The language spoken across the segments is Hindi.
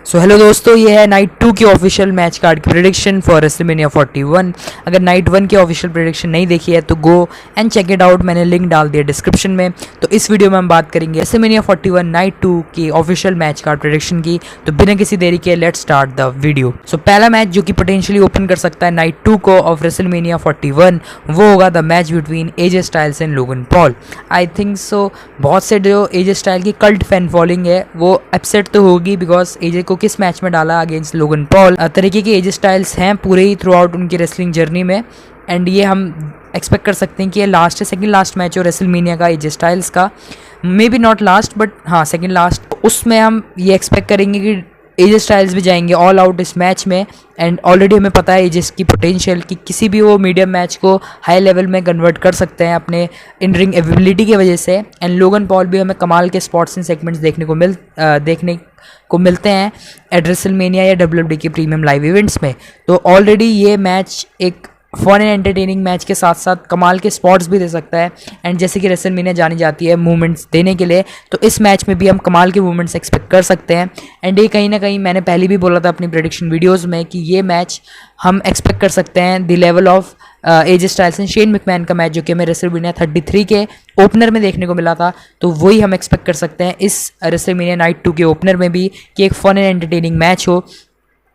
सो हेलो दोस्तों, ये है नाइट 2 की ऑफिशियल मैच कार्ड की प्रेडिक्शन फॉर रेसलमेनिया 41। अगर नाइट 1 की ऑफिशियल प्रेडिक्शन नहीं देखी है तो go and check it out, मैंने लिंक डाल दिया डिस्क्रिप्शन में। तो इस वीडियो में हम बात करेंगे रेसलमेनिया 41 नाइट 2 की ऑफिशियल मैच कार्ड प्रेडिक्शन की। तो बिना किसी देरी के लेट्स स्टार्ट द वीडियो। सो पहला मैच जो कि पोटेंशियली ओपन कर सकता है नाइट 2 को ऑफ रेसलमेनिया 41, वो होगा the match between AJ Styles and Logan Paul. I think सो बहुत से जो एजे स्टाइल की कल्ट फैन फॉलोइंग है वो अपसेट तो होगी, बिकॉज एजे को किस मैच में डाला अगेंस्ट लोगन पॉल। तरीके के एजे स्टाइल्स हैं पूरे ही थ्रू आउट उनकी रेसलिंग जर्नी में, एंड ये हम एक्सपेक्ट कर सकते हैं कि ये लास्ट है, सेकंड लास्ट मैच हो रेसलमेनिया का एजे स्टाइल्स का। May be not last but हाँ सेकंड लास्ट। उसमें हम ये एक्सपेक्ट करेंगे कि एजे स्टाइल्स भी जाएंगे ऑल आउट इस मैच में। एंड ऑलरेडी हमें पता है एजेस की पोटेंशियल कि किसी भी वो मीडियम मैच को हाई लेवल में कन्वर्ट कर सकते हैं अपने इन रिंग एबिलिटी की वजह से। एंड लोगन पॉल भी हमें कमाल के स्पॉट्स एंड सेगमेंट्स देखने को मिलते हैं एट रेसलमेनिया या डब्ल्यूडब्ल्यूई के प्रीमियम लाइव इवेंट्स में। तो ऑलरेडी ये मैच एक फन एंड एंटरटेनिंग मैच के साथ साथ कमाल के स्पॉट्स भी दे सकता है। एंड जैसे कि रेसलमेनिया जानी जाती है मूवमेंट्स देने के लिए, तो इस मैच में भी हम कमाल के मूवमेंट्स एक्सपेक्ट कर सकते हैं। एंड ये कहीं ना कहीं मैंने पहले भी बोला था अपनी प्रेडिक्शन वीडियोस में कि ये मैच हम एक्सपेक्ट कर सकते हैं the level of AJ Styles and Shane McMahon का मैच, जो कि हमें रेसलमेनिया 33 के ओपनर में देखने को मिला था। तो वही हम एक्सपेक्ट कर सकते हैं इस रेसलमेनिया नाइट 2 के ओपनर में भी, कि एक फन एंड एंटरटेनिंग मैच हो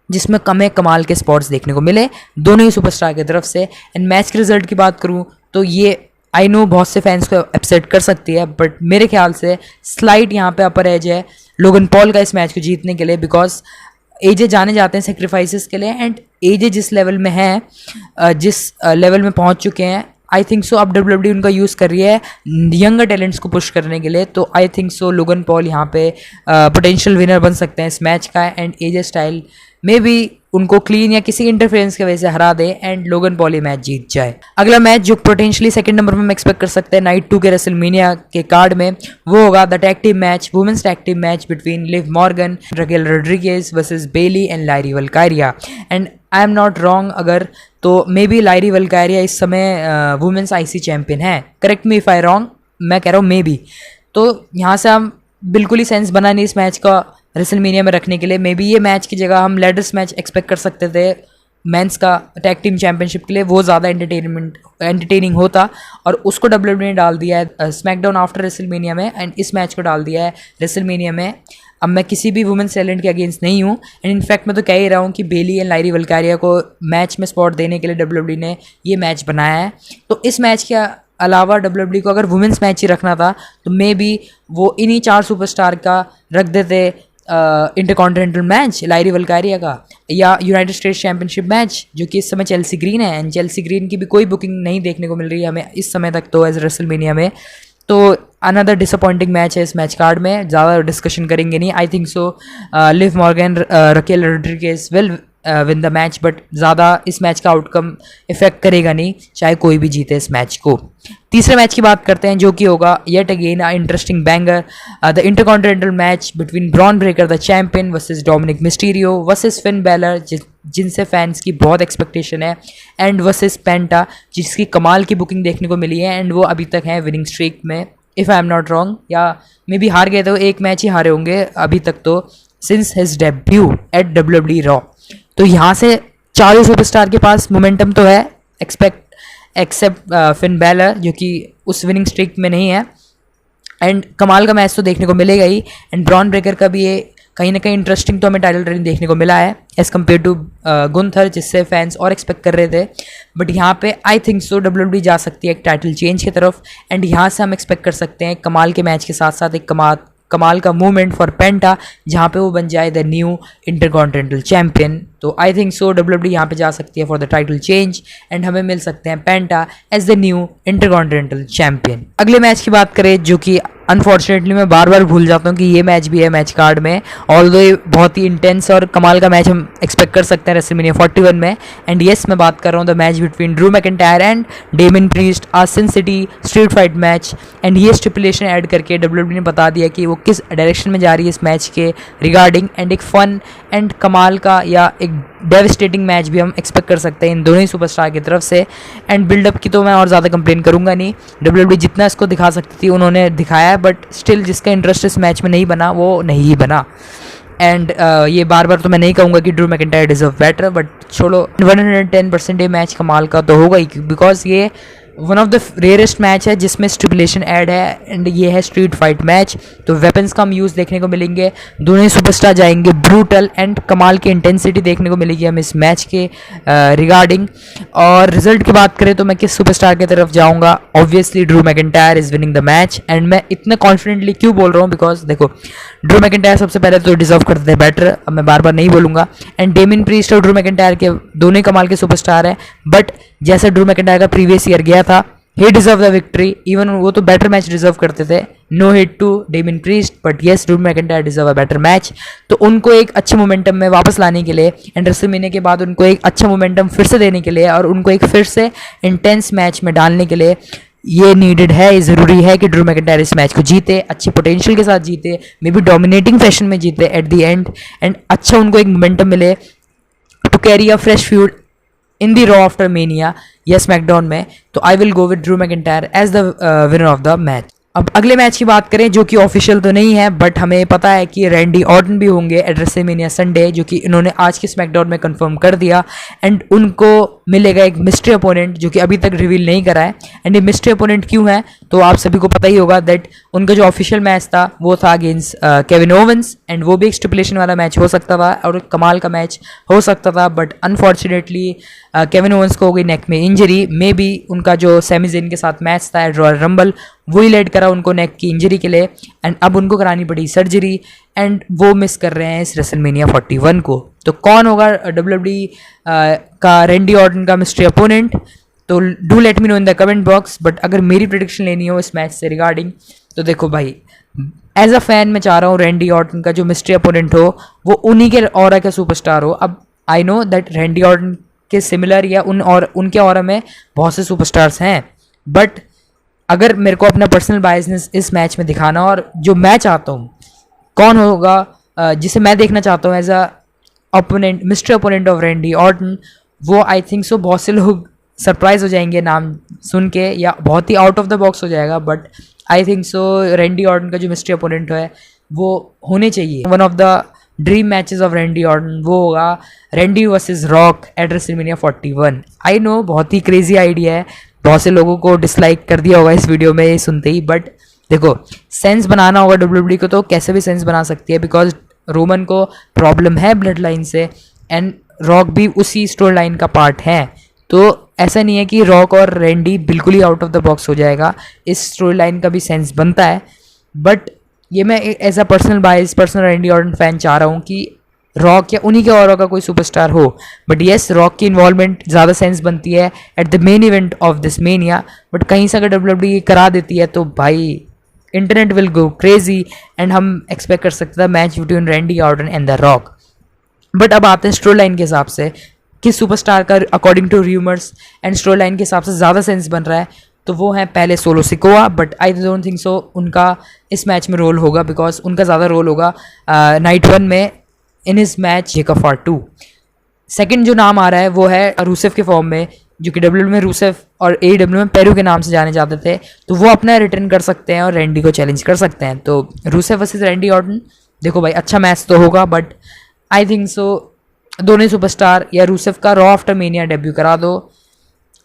जिसमें कमाल के स्पॉट्स देखने को मिले दोनों ही सुपरस्टार की तरफ से। एंड मैच के रिजल्ट की बात करूं तो ये आई नो बहुत से फैंस को अपसेट कर सकती है, बट मेरे ख्याल से स्लाइट यहाँ पे अपर एज है लोगन पॉल का इस मैच को जीतने के लिए, बिकॉज एजे जाने जाते हैं सेक्रीफाइसेस के लिए। एंड एजे जिस लेवल में है, जिस लेवल में पहुंच चुके हैं, आई थिंक सो अब डब्ल्यूडब्ल्यूई उनका यूज़ कर रही है यंगर टैलेंट्स को पुश करने के लिए। तो आई थिंक सो लोगन पॉल यहाँ पे पोटेंशियल विनर बन सकते हैं इस मैच का। And AJ style may be उनको क्लीन या किसी इंटरफेरेंस की वजह से हरा दे एंड लोगन पॉल ये मैच जीत जाए। अगला मैच जो पोटेंशियली सेकंड नंबर में हम एक्सपेक्ट कर सकते हैं नाइट 2 के रेसलमेनिया के कार्ड में, वो होगा the tag team match, women's tag team match between Liv Morgan, Raquel Rodriguez versus Bayley and Lyra Valkyria. And I am not wrong अगर तो मे बी लायरी वल्कारिया इस समय वुमेन्स आईसी चैंपियन है, correct me if I wrong, मैं कह रहा हूँ मे बी। तो यहाँ से हम बिल्कुल ही सेंस बना नहीं इस मैच का रेसलमेनिया में रखने के लिए। मे बी ये मैच की जगह हम लेडर्स मैच एक्सपेक्ट कर सकते थे मेंस का टैग टीम चैंपियनशिप के लिए, वो ज़्यादा एंटरटेनिंग होता, और उसको डब्ल्यूडब्ल्यूई ने डाल दिया है स्मैकडाउन आफ्टर रेसलमेनिया में, एंड इस मैच को डाल दिया है रेसलमेनिया में। अब मैं किसी भी वुमेन्स टैलेंट के अगेंस्ट नहीं हूँ, एंड इनफैक्ट मैं तो कह ही रहा हूँ कि बेली एंड लायरी वल्कारिया को मैच में स्पॉट देने के लिए डब्ल्यूडब्ल्यूई ने ये मैच बनाया है। तो इस मैच के अलावा डब्ल्यूडब्ल्यूई को अगर वुमेन्स मैच ही रखना था तो मे बी वो इन्हीं 4 सुपरस्टार का रख देते इंटरकॉन्टिनेंटल मैच लायरी वल्कारिया का, या यूनाइटेड स्टेट्स चैंपियनशिप मैच जो कि इस समय चेल्सी ग्रीन है। एंड चेल्सी ग्रीन की भी कोई बुकिंग नहीं देखने को मिल रही है हमें इस समय तक तो एज रेसलमेनिया में। तो अनदर डिसअपॉइंटिंग मैच है इस मैच कार्ड में, ज़्यादा डिस्कशन करेंगे नहीं। आई think so live Morgan, Raquel Rodriguez will win the match, but ज़्यादा इस मैच का आउटकम इफेक्ट करेगा नहीं, चाहे कोई भी जीते इस मैच को। तीसरे मैच की बात करते हैं जो कि होगा yet again interesting banger, the intercontinental match between Bron Breakker the champion versus Dominik Mysterio versus Finn Balor, जिनसे फैंस की बहुत एक्सपेक्टेशन है, एंड वर्सेस पेंटा जिसकी कमाल की बुकिंग देखने को मिली है, एंड वो अभी तक है विनिंग स्ट्रीक में if I am not wrong, या मे बी हार गए तो एक मैच ही हारे होंगे अभी तक तो since his debut at WWE Raw. तो यहाँ से चारों सुपरस्टार के पास मोमेंटम तो है एक्सेप्ट फिन बैलर जो कि उस विनिंग स्ट्रीक में नहीं है। एंड कमाल का मैच तो देखने को मिलेगा ही, एंड ब्रॉन ब्रेकर का भी ये कहीं ना कहीं इंटरेस्टिंग तो हमें टाइटल रेन देखने को मिला है एज़ कम्पेयर टू गुंथर, जिससे फैंस और एक्सपेक्ट कर रहे थे। बट यहाँ पे आई थिंक सो डब्ल्यूडब्ल्यूई जा सकती है एक टाइटल चेंज की तरफ, एंड यहाँ से हम एक्सपेक्ट कर सकते हैं कमाल के मैच के साथ साथ एक कमाल का मूवमेंट फॉर पेंटा, जहाँ पे वो बन जाए द न्यू इंटरकॉन्टिनेंटल चैंपियन। तो आई थिंक सो डब्ल्यूडब्ल्यूई यहाँ पे जा सकती है for the title change, and हमें मिल सकते हैं Penta as the new Intercontinental champion. अगले मैच की बात करें जो कि अनफॉर्चुनेटली मैं बार बार भूल जाता हूँ कि ये मैच भी है मैच कार्ड में, ऑल्दो ये बहुत ही इंटेंस और कमाल का मैच हम एक्सपेक्ट कर सकते हैं रेसलमेनिया 41 में। एंड येस मैं बात कर रहा हूँ the match between Drew McIntyre and Damian Priest, a Sin City street fight match. And ये स्टिपुलेशन ऐड करके डब्ल्यूडब्ल्यूई ने बता दिया कि वो किस डायरेक्शन में जा रही है इस मैच के रिगार्डिंग, एंड एक फन एंड कमाल का या एक डेविस्टेटिंग मैच भी हम एक्सपेक्ट कर सकते हैं इन दोनों ही सुपरस्टार की तरफ से। एंड बिल्डअप की तो मैं और ज़्यादा कंप्लेन करूंगा नहीं, डब्ल्यूडब्ल्यूई जितना इसको दिखा सकती थी उन्होंने दिखाया है, बट स्टिल जिसका इंटरेस्ट इस मैच में नहीं बना वो नहीं बना। एंड ये बार बार तो मैं नहीं कहूँगा कि Drew McIntyre deserve better, but छोड़ो 110% ये मैच कमाल का तो होगा ही, बिकॉज ये one of the rarest match है जिसमें स्टिपुलेशन ऐड है एंड ये है स्ट्रीट फाइट मैच, तो वेपन्स का हम यूज़ देखने को मिलेंगे, दोनों ही सुपरस्टार जाएंगे ब्रूटल एंड कमाल की इंटेंसिटी देखने को मिलेगी हमें इस मैच के रिगार्डिंग। और रिजल्ट की बात करें तो मैं किस सुपरस्टार की तरफ जाऊंगा, obviously Drew McIntyre is winning the match. And मैं इतना कॉन्फिडेंटली क्यों बोल रहा हूँ, बिकॉज देखो ड्रू मैकिंटायर सबसे पहले तो डिजर्व करते थे बेटर, अब मैं बार बार नहीं बोलूँगा। एंड डेमियन प्रीस्ट और ड्रू मैकिंटायर के दोनों ही कमाल के सुपरस्टार हैं, बट जैसे ड्रू मैकिंटायर का प्रीवियस ईयर गया था, he deserve the victory, even वो तो बेटर मैच डिजर्व करते थे, no hate to Damian Priest, but yes Drew McIntyre deserve a better match. तो उनको एक अच्छे मोमेंटम में वापस लाने के लिए एंड रेसलमेनिया के बाद उनको एक अच्छा मोमेंटम फिर से देने के लिए और उनको एक फिर से इंटेंस मैच में डालने के लिए ये नीडेड है, ये ज़रूरी है कि ड्रू मैकिंटायर इस मैच को जीते, अच्छे पोटेंशियल के साथ जीते, मे बी डोमिनेटिंग फैशन में जीते एट द एंड, एंड अच्छा उनको एक मोमेंटम मिले to carry a fresh feud in the Raw after Mania या स्मैकडाउन में। तो I will go with Drew McIntyre as the winner of the match. अब अगले मैच की बात करें जो कि ऑफिशियल तो नहीं है, बट हमें पता है कि रैंडी ऑर्टन भी होंगे एट रेसलमेनिया संडे, जो कि इन्होंने आज के स्मैकडाउन में कंफर्म कर दिया एंड उनको मिलेगा एक मिस्ट्री अपोनेंट जो कि अभी तक रिवील नहीं करा है। एंड ये मिस्ट्री अपोनेंट क्यों है तो आप सभी को पता ही होगा दैट उनका जो ऑफिशियल मैच था वो था अगेंस्ट केविन ओवेंस, एंड वो भी एक स्टिपुलेशन वाला मैच हो सकता था और कमाल का मैच हो सकता था, बट अनफॉर्चुनेटली केविन ओवेंस को हो गई नेक में इंजरी, मे बी उनका जो सैमी ज़ेन के साथ मैच था एट रॉयल रंबल वही लेड करा उनको नेक की इंजरी के लिए, एंड अब उनको करानी पड़ी सर्जरी एंड वो मिस कर रहे हैं इस रेसलमेनिया 41 को। तो कौन होगा WWE का रैंडी ऑर्टन का मिस्ट्री अपोनेंट, तो do let me know in the comment box. But अगर मेरी प्रेडिक्शन लेनी हो इस मैच से रिगार्डिंग तो देखो भाई, एज अ फैन मैं चाह रहा हूँ रैंडी ऑर्टन का जो मिस्ट्री अपोनेंट हो वो उन्हीं के ऑरा का सुपरस्टार हो। अब I know that Randy Orton के सिमिलर या उनके ऑरा में बहुत से सुपरस्टार्स हैं, बट अगर मेरे को अपना पर्सनल बायसनेस इस मैच में दिखाना और जो मैं चाहता हूँ कौन होगा जिसे मैं देखना चाहता हूँ as a opponent, mister opponent of Randy Orton, वो आई थिंक सो बहुत से लोग सरप्राइज हो जाएंगे नाम सुन के या बहुत ही आउट ऑफ द बॉक्स हो जाएगा, but I think so Randy Orton का जो मिस्ट्री अपोनेंट है वो होने चाहिए। One of the dream matches of Randy Orton वो होगा Randy versus rock eight WrestleMania 41। I know बहुत ही क्रेजी आइडिया है, बहुत से लोगों को डिसलाइक कर दिया होगा इस वीडियो में ये सुनते ही, बट देखो सेंस बनाना होगा WWE को तो कैसे भी सेंस बना सकती है, बिकॉज रोमन को प्रॉब्लम है ब्लड लाइन से एंड रॉक भी उसी स्टोरी लाइन का पार्ट है, तो ऐसा नहीं है कि रॉक और रैंडी बिल्कुल ही आउट ऑफ द बॉक्स हो जाएगा, इस स्टोरी लाइन का भी सेंस बनता है। बट ये मैं एज अ पर्सनल बाइस, पर्सनल रैंडी ऑर्टन फैन चाह रहा हूँ कि रॉक या उन्हीं के और का कोई सुपरस्टार हो, बट येस रॉक की इन्वॉल्वमेंट ज़्यादा सेंस बनती है at the main event of this mania, but कहीं से अगर WWE करा देती है तो भाई internet will go crazy and हम एक्सपेक्ट कर सकते थे match between Randy Orton and the rock. But अब आते हैं स्टोरी लाइन के हिसाब से किस सुपरस्टार का according to rumours and storyline के हिसाब से ज़्यादा सेंस बन रहा है, तो वो है पहले solo Sikoa, but I don't think so उनका इस मैच में रोल होगा, बिकॉज उनका ज़्यादा रोल होगा नाइट 1 में in his match Jacob for 2। Second जो नाम आ रहा है वो है रूसेफ के फॉर्म में, जो कि WWE में रूसेफ और AEW में पेरू के नाम से जाने जाते थे, तो वो अपना रिटर्न कर सकते हैं और रैंडी को चैलेंज कर सकते हैं। तो रूसेफ वर्सेस रैंडी ऑर्टन, देखो भाई अच्छा मैच तो होगा, बट आई थिंक सो दोनों सुपरस्टार या रूसेफ का रॉ आफ्टर मेनिया डेब्यू करा दो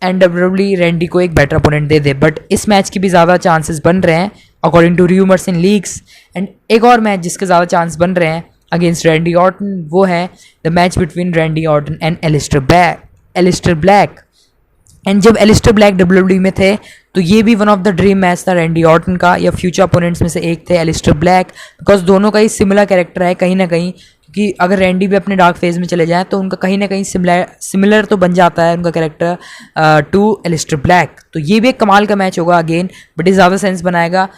एंड WWE रैंडी को एक बेटर अपोनेंट दे दे, बट इस मैच की भी ज़्यादा चांसेस बन रहे हैं according to rumours in leaks. And एक और मैच जिसके ज़्यादा चांस बन रहे हैं अगेंस्ट रैंडी ऑर्टन वो है the match between Randy Orton and Aleister Black. And जब एलिस्टर ब्लैक WWE में थे तो ये भी one of the dream match था रैंडी ऑर्टन का, या फ्यूचर अपोनेंट्स में से एक थे एलिस्टर ब्लैक, बिकॉज दोनों का ही सिमिलर कैरेक्टर है कहीं ना कहीं, क्योंकि अगर रैंडी भी अपने डार्क फेज में चले जाएँ तो उनका कहीं ना कहीं सिमिलर तो बन जाता है उनका कैरेक्टर टू एलिस्टर ब्लैक। तो ये भी एक कमाल का मैच होगा अगेन, बट ये ज़्यादा सेंस बनाएगा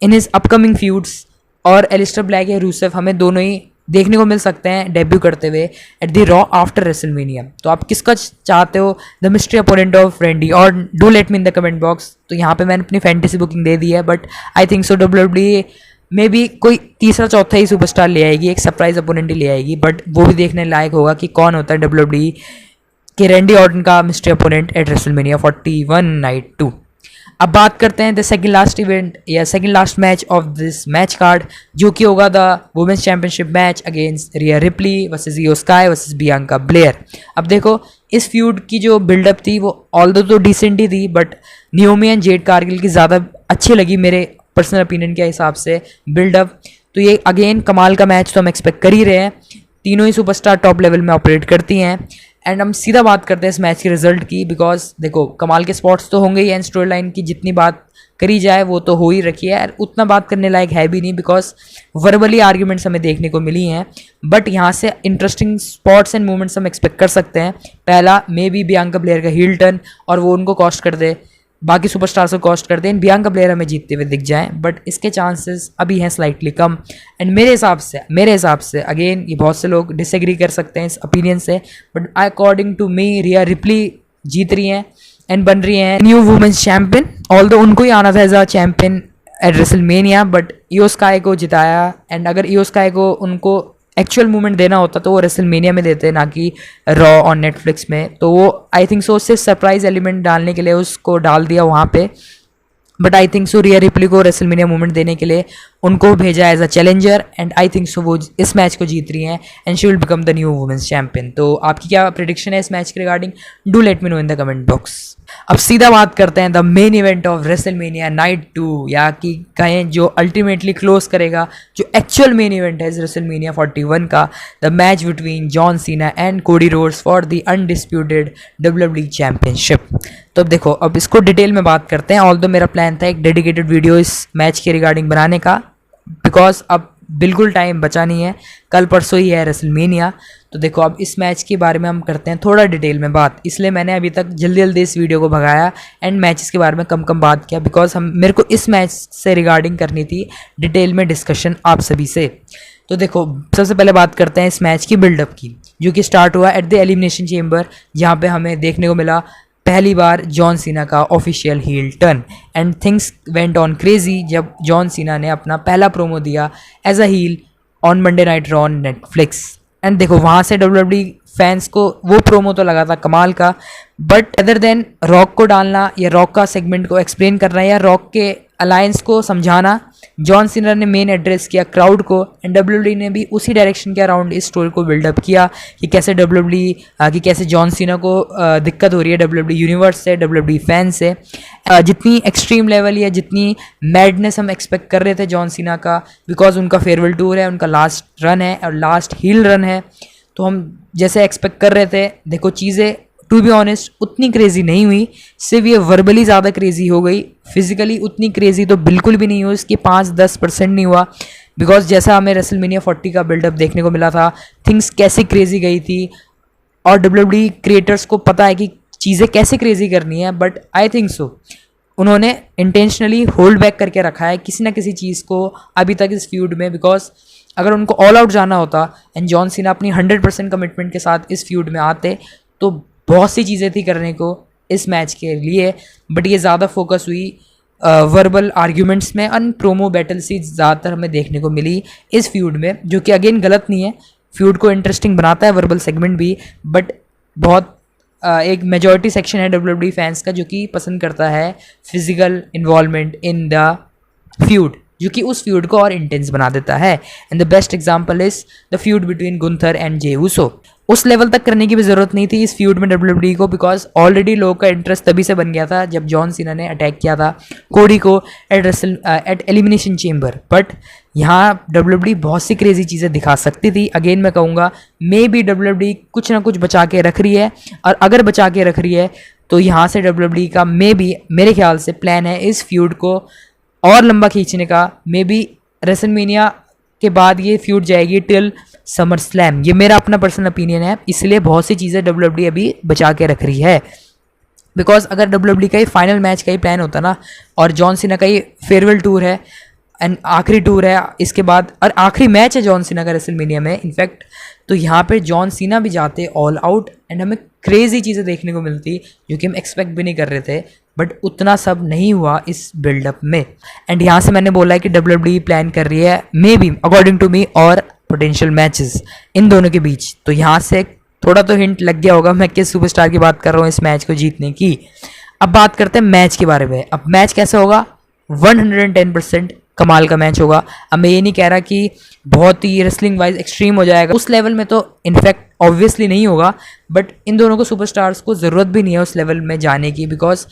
इन हिज अपकमिंग फ्यूड्स, और एलिस्टर ब्लैक या रूसेफ हमें दोनों ही देखने को मिल सकते हैं डेब्यू करते हुए at the Raw after WrestleMania. तो आप किसका चाहते हो the mystery opponent of Randy, और do let me in the comment box. तो यहाँ पे मैंने अपनी फैंटेसी बुकिंग दे दी है, but I think so WWE में भी कोई तीसरा चौथा ही सुपरस्टार ले आएगी, एक सरप्राइज अपोनेंट ही ले आएगी, बट वो भी देखने लायक होगा कि कौन होता है WWE के रैंडी ऑर्टन का mystery opponent at WrestleMania 41 night 2। अब बात करते हैं द सेकंड लास्ट इवेंट या second last match of this match card, जो कि होगा the women's championship match against Rhea Ripley versus Iyo Sky versus Bianca Belair. अब देखो इस फ्यूड की जो बिल्डअप थी वो ऑल्दो तो डिसेंट ही थी, but Naomi and Jade Cargill की ज़्यादा अच्छी लगी मेरे पर्सनल ओपिनियन के हिसाब से बिल्डअप। तो ये अगेन कमाल का मैच तो हम एक्सपेक्ट कर ही रहे हैं, तीनों ही सुपरस्टार टॉप लेवल में ऑपरेट करती हैं। एंड हम सीधा बात करते हैं इस मैच के रिजल्ट की, बिकॉज देखो कमाल के स्पॉट्स तो होंगे ही एंड स्टोरी लाइन की जितनी बात करी जाए वो तो हो ही रखी है, उतना बात करने लायक है भी नहीं बिकॉज वर्बली आर्ग्यूमेंट्स हमें देखने को मिली हैं। बट यहाँ से इंटरेस्टिंग स्पॉट्स एंड मूवमेंट्स हम एक्सपेक्ट कर सकते हैं। पहला मे बी बियांका ब्लेयर का हील टर्न और वो उनको कॉस्ट कर दे, बाकी सुपरस्टार्स को कॉस्ट कर दें, बियांका ब्लेयर हमें जीतते हुए दिख जाएं, बट इसके चांसेस अभी हैं स्लाइटली कम। एंड मेरे हिसाब से अगेन ये बहुत से लोग डिसएग्री कर सकते हैं इस ओपिनियन से, but according to me Rhea Ripley जीत रही हैं एंड बन रही हैं न्यू वुमेन्स चैंपियन। ऑल्दो उनको ही आना था as a champion at WrestleMania, but Iyo Sky को जिताया। एंड अगर इयो स्काई को उनको एक्चुअल मूवमेंट देना होता तो वो रेसलमेनिया में देते, ना कि रॉ ऑन नेटफ्लिक्स में। तो वो आई थिंक सो उससे सरप्राइज एलिमेंट डालने के लिए उसको डाल दिया वहाँ पे, but I think so Rhea Ripley को रेसलमेनिया मूवमेंट देने के लिए उनको भेजा as a challenger. And I think so वो इस मैच को जीत रही हैं and she will become the new women's champion. तो आपकी क्या प्रेडिक्शन है इस मैच के regarding? Do let me know in the comment box. अब सीधा बात करते हैं the main event of WrestleMania night 2, या कि कहें जो अल्टीमेटली क्लोज करेगा जो एक्चुअल मेन इवेंट है रेसलमेनिया 41 का, the match between John Cena and Cody Rhodes for the undisputed WWE championship. तो अब देखो अब इसको डिटेल में बात करते हैं। ऑल्दो मेरा प्लान था एक डेडिकेटेड वीडियो इस मैच के रिगार्डिंग बनाने का, बिकॉज अब बिल्कुल टाइम बचा नहीं है, कल परसों ही है रेसलमेनिया। तो देखो अब इस मैच के बारे में हम करते हैं थोड़ा डिटेल में बात, इसलिए मैंने अभी तक जल्दी जल्दी इस वीडियो को भगाया एंड मैचेस के बारे में कम कम बात किया, बिकॉज मेरे को इस मैच से रिगार्डिंग करनी थी डिटेल में डिस्कशन आप सभी से। तो देखो सबसे पहले बात करते हैं इस मैच की बिल्डअप की, जो कि स्टार्ट हुआ एट द एलिमिनेशन चेम्बर, जहाँ पे हमें देखने को मिला पहली बार जॉन सीना का official heel turn. And things went on crazy जब जॉन सीना ने अपना पहला प्रोमो दिया as a heel on Monday night Raw on Netflix. And देखो वहाँ से WWE फैंस को वो प्रोमो तो लगा था कमाल का, बट अदर देन रॉक को डालना या रॉक का सेगमेंट को एक्सप्लेन करना या रॉक के अलायंस को समझाना, जॉन सीना ने मेन एड्रेस किया क्राउड को एंड WWE ने भी उसी डायरेक्शन के अराउंड इस स्टोरी को बिल्डअप किया कि कैसे WWE कि कैसे जॉन सीना को दिक्कत हो रही है WWE यूनिवर्स से, WWE फैन से। जितनी एक्सट्रीम लेवल या जितनी मैडनेस हम एक्सपेक्ट कर रहे थे जॉन सीना का, बिकॉज उनका फेयरवेल टूर है, उनका लास्ट रन है और लास्ट हील रन है, तो हम जैसे एक्सपेक्ट कर रहे थे, देखो चीज़ें टू बी ऑनेस्ट उतनी क्रेजी नहीं हुई, सिर्फ ये वर्बली ज़्यादा क्रेजी हो गई, फिजिकली उतनी क्रेजी तो बिल्कुल भी नहीं हुई, इसकी 5-10% नहीं हुआ। बिकॉज जैसा हमें रेसलमेनिया 40 का बिल्डअप देखने को मिला था, थिंग्स कैसे क्रेजी गई थी और WWE क्रिएटर्स को पता है कि चीज़ें कैसे क्रेजी करनी है, बट आई थिंक सो उन्होंने इंटेंशनली होल्ड बैक करके रखा है किसी ना किसी चीज़ को अभी तक इस फ्यूड में, बिकॉज अगर उनको ऑल आउट जाना होता एंड जॉन सीना अपनी 100% कमिटमेंट के साथ इस फ्यूड में आते तो बहुत सी चीज़ें थी करने को इस मैच के लिए, बट ये ज़्यादा फोकस हुई वर्बल आर्ग्यूमेंट्स में और प्रोमो बैटल से ज़्यादातर हमें देखने को मिली इस फ्यूड में, जो कि अगेन गलत नहीं है, फ्यूड को इंटरेस्टिंग बनाता है वर्बल सेगमेंट भी, बट बहुत एक मेजॉरिटी सेक्शन है WWE फैंस का जो कि पसंद करता है physical involvement in the feud, जो कि उस फ्यूड को और इंटेंस बना देता है। And the best example is the feud between Gunther and Jey Uso. उस लेवल तक करने की भी ज़रूरत नहीं थी इस फ्यूड में WWE को, बिकॉज ऑलरेडी लोगों का इंटरेस्ट तभी से बन गया था जब जॉन सीना ने अटैक किया था कोडी को एट एलिमिनेशन चेम्बर। बट यहाँ WWE बहुत सी क्रेजी चीज़ें दिखा सकती थी। अगेन मैं कहूँगा मे बी WWE कुछ ना कुछ बचा के रख रही है, और अगर बचा के रख रही है तो यहाँ से WWE का मे बी मेरे ख्याल से प्लान है इस फ्यूड को और लंबा खींचने का। मे बी रेसलमेनिया के बाद ये फ्यूड जाएगी टिल समर स्लैम, ये मेरा अपना पर्सनल ओपिनियन है, इसलिए बहुत सी चीज़ें WWE अभी बचा के रख रही है। बिकॉज अगर WWE का ही फाइनल मैच का ही प्लान होता ना, और जॉन सीना का ही फेयरवेल टूर है एंड आखिरी टूर है इसके बाद, और आखिरी मैच है जॉन सीना का रेसलमेनिया में इनफैक्ट, तो यहाँ पे जॉन सीना भी जाते ऑल आउट एंड हमें क्रेजी चीज़ें देखने को मिलती जो कि हम एक्सपेक्ट भी नहीं कर रहे थे, बट उतना सब नहीं हुआ इस बिल्डअप में। एंड यहाँ से मैंने बोला है कि WWE प्लान कर रही है maybe according to me और पोटेंशियल मैचेस इन दोनों के बीच। तो यहाँ से थोड़ा तो हिंट लग गया होगा मैं किस सुपरस्टार की बात कर रहा हूँ इस मैच को जीतने की। अब बात करते हैं मैच के बारे में। अब मैच कैसा होगा? 110% कमाल का मैच होगा। अब मैं ये नहीं कह रहा कि बहुत ही रेसलिंग वाइज एक्सट्रीम हो जाएगा, उस लेवल में तो इनफैक्ट ऑब्वियसली नहीं होगा, बट इन दोनों को सुपरस्टार्स को ज़रूरत भी नहीं है उस लेवल में जाने की, बिकॉज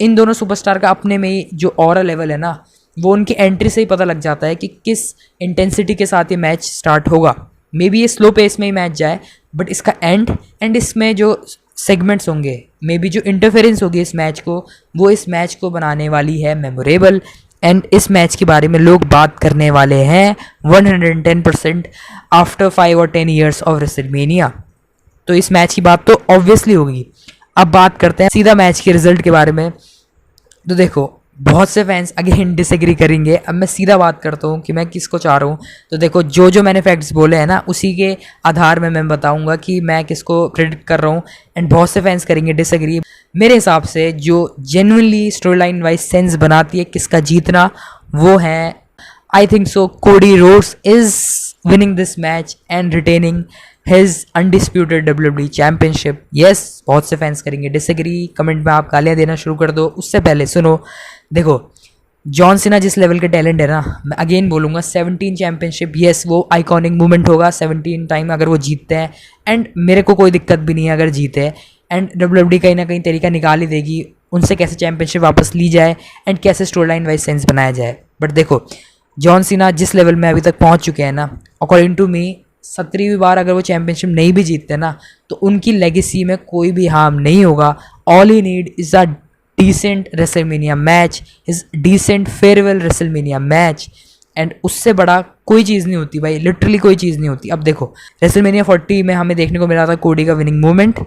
इन दोनों सुपरस्टार का अपने में ही जो ऑरा लेवल है ना, वो उनकी एंट्री से ही पता लग जाता है कि किस इंटेंसिटी के साथ ये मैच स्टार्ट होगा। मे बी ये स्लो पेस में ही मैच जाए, बट इसका एंड इसमें जो सेगमेंट्स होंगे, मे बी जो इंटरफेरेंस होगी इस मैच को, वो इस मैच को बनाने वाली है मेमोरेबल। एंड इस मैच के बारे में लोग बात करने वाले हैं 110% आफ्टर 5 और 10 ईयर्स ऑफ रेसलमेनिया। तो इस मैच की बात तो ऑब्वियसली होगी। अब बात करते हैं सीधा मैच के रिजल्ट के बारे में। तो देखो, बहुत से फैंस अगेन डिसएग्री करेंगे। अब मैं सीधा बात करता हूँ कि मैं किसको चाह रहा हूँ। तो देखो, जो मैंने फैक्ट्स बोले हैं ना, उसी के आधार में मैं बताऊँगा कि मैं किसको क्रेडिट कर रहा हूँ। एंड बहुत से फैंस करेंगे डिसएग्री। मेरे हिसाब से जो genuinely story line wise sense बनाती है किसका जीतना, वो है, आई think so, Cody Rhodes is winning this match and retaining his undisputed WWE championship. Yes, बहुत से फैंस करेंगे डिसएग्री, कमेंट में आप गालियाँ देना शुरू कर दो। उससे पहले सुनो, देखो, जॉन सीना जिस लेवल के टैलेंट है ना, मैं अगेन बोलूँगा 17 चैंपियनशिप, येस वो आइकॉनिक मूवमेंट होगा 17 टाइम अगर वो जीतते हैं। एंड मेरे को कोई दिक्कत भी नहीं है अगर जीते। एंड WWE कहीं ना कहीं तरीका निकाल ही देगी उनसे कैसे चैंपियनशिप वापस ली जाए एंड कैसे स्टोरी लाइन वाइज सेंस बनाया जाए। बट देखो, जॉन सीना जिस लेवल में अभी तक पहुँच चुके हैं ना, अकॉर्डिंग टू मी 17वीं बार अगर वो चैंपियनशिप नहीं भी जीतते ना, तो उनकी लेगेसी में कोई भी हार्म नहीं होगा। All he need is a decent WrestleMania match, is decent farewell WrestleMania match. And उससे बड़ा कोई चीज़ नहीं होती भाई, लिटरली कोई चीज़ नहीं होती। अब देखो, रेसलमेनिया 40 में हमें देखने को मिला था कोडी का विनिंग मूवमेंट।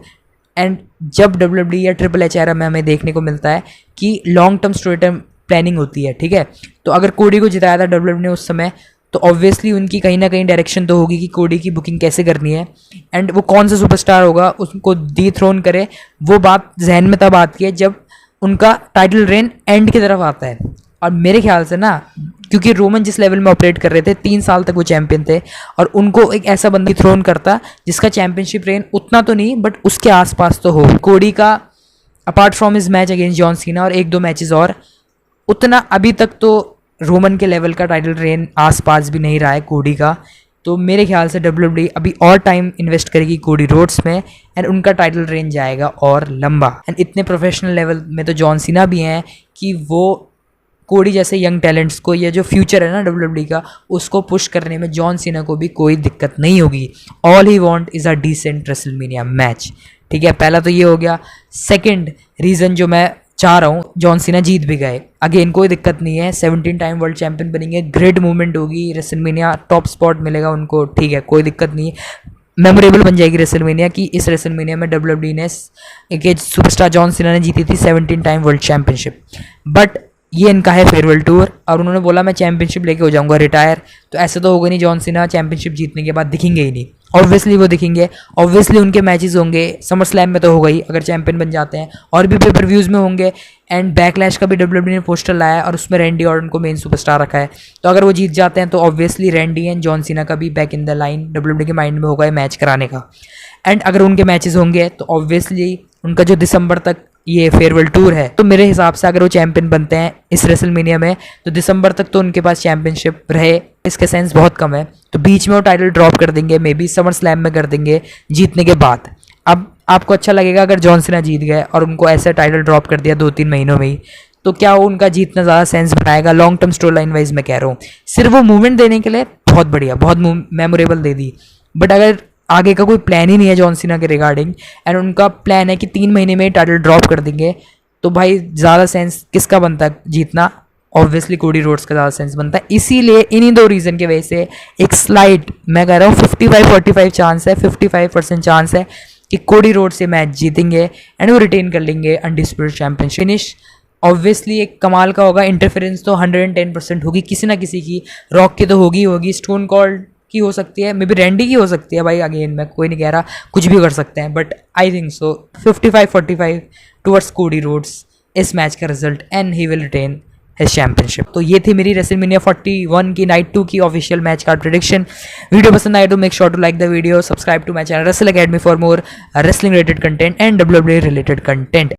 एंड जब WWE या ट्रिपल एच एरा में हमें देखने को मिलता है कि long term story term planning होती है, ठीक है। तो अगर कोडी को जिताया था WWE ने उस समय, तो ऑब्वियसली उनकी कहीं ना कहीं डायरेक्शन तो होगी कि कोडी की बुकिंग कैसे करनी है एंड वो कौन सा सुपरस्टार होगा उसको डिथ्रोन करे। वो बात जहन में तब आती है जब उनका टाइटल रेन एंड की तरफ आता है। और मेरे ख्याल से ना, क्योंकि रोमन जिस लेवल में ऑपरेट कर रहे थे, 3 साल तक वो चैंपियन थे, और उनको एक ऐसा बंदा थ्रोन करता जिसका चैंपियनशिप रेन उतना तो नहीं बट उसके आसपास तो हो। कोडी का apart from his match against John Cena और 1-2 मैचेस और, उतना अभी तक तो रोमन के लेवल का टाइटल रेन आसपास भी नहीं रहा है कोडी का। तो मेरे ख्याल से WWE अभी और टाइम इन्वेस्ट करेगी कोडी रोड्स में एंड उनका टाइटल रेन जाएगा और लंबा। एंड इतने प्रोफेशनल लेवल में तो जॉन सीना भी हैं कि वो कोडी जैसे यंग टैलेंट्स को, ये जो फ्यूचर है ना WWE का, उसको पुश करने में जॉन सीना को भी कोई दिक्कत नहीं होगी। All he want is a decent WrestleMania match, ठीक है। पहला तो ये हो गया। सेकंड रीज़न जो मैं चाह रहा हूँ, जॉन सीना जीत भी गए, अगेन कोई दिक्कत नहीं है, 17 टाइम वर्ल्ड चैंपियन बनेंगे, ग्रेट मूवमेंट होगी, रेसलमेनिया टॉप स्पॉट मिलेगा उनको, ठीक है, कोई दिक्कत नहीं है। मेमोरेबल बन जाएगी रेसलमेनिया की। इस रेसलमेनिया में WWE ने एक सुपरस्टार जॉन सीना ने जीती थी 17 टाइम वर्ल्ड चैंपियनशिप। बट ये इनका है फेयरवेल टूर और उन्होंने बोला मैं चैंपियनशिप लेके हो जाऊंगा रिटायर। तो ऐसे तो होगा नहीं, जॉन सीना चैंपियनशिप जीतने के बाद दिखेंगे ही नहीं। ऑब्वियसली वो दिखेंगे, ऑब्वियसली उनके मैचेस होंगे, समर स्लैम में तो होगा ही अगर चैंपियन बन जाते हैं, और भी पेपर व्यूज़ में होंगे। एंड बैकलैश का भी WWE ने पोस्टर लाया और उसमें रैंडी ऑर्टन को मेन सुपरस्टार रखा है। तो अगर वो जीत जाते हैं तो obviously Randy and John Cena का भी back in the line WWE के माइंड में होगा मैच कराने का। एंड अगर उनके मैचेस होंगे तो ऑब्वियसली उनका जो दिसंबर तक ये फेयरवेल टूर है, तो मेरे हिसाब से अगर वो चैंपियन बनते हैं इस रेसलमेनिया में तो दिसंबर तक तो उनके पास चैंपियनशिप रहे, इसके सेंस बहुत कम है। तो बीच में वो टाइटल ड्रॉप कर देंगे, मे बी समर स्लैम में कर देंगे जीतने के बाद। अब आपको अच्छा लगेगा अगर जॉन सीना जीत गए और उनको ऐसे टाइटल ड्रॉप कर दिया 2-3 महीनों में ही, तो क्या वो उनका जीतना ज़्यादा सेंस बनाएगा long term story line wise? मैं कह रहा हूँ सिर्फ वो मूवमेंट देने के लिए बहुत बढ़िया, बहुत मेमोरेबल दे दी। बट अगर आगे का कोई प्लान ही नहीं है जॉन सीना के रिगार्डिंग एंड उनका प्लान है कि 3 महीने में टाइटल ड्रॉप कर देंगे, तो भाई ज़्यादा सेंस किसका बनता है जीतना? ऑब्वियसली कोडी रोड्स का ज़्यादा सेंस बनता है। इसीलिए इन्हीं 2 रीज़न की वजह से एक स्लाइड, मैं कह रहा हूँ 55-45 चांस है, 55% चांस है कि कोडी रोड्स से मैच जीतेंगे एंड वो रिटेन कर लेंगे अनडिस्प्यूटेड चैंपियनशिप। फिनिश ऑब्वियसली एक कमाल का होगा, इंटरफेरेंस तो 110% होगी किसी ना किसी की, रॉक की तो होगी, स्टोन कोल्ड की हो सकती है, मे बी रैंडी की हो सकती है भाई, अगेन मैं कोई नहीं कह रहा, कुछ भी कर सकते हैं। But I think so 55-45 towards Cody Rhodes इस मैच का result and he will retain his championship. तो ये थी मेरी रेसलमेनिया 41 की नाइट 2 की official match card prediction. Video पसंद आए तो make sure to like the video, subscribe to my channel Wrestle Academy for more wrestling related content and WWE related content.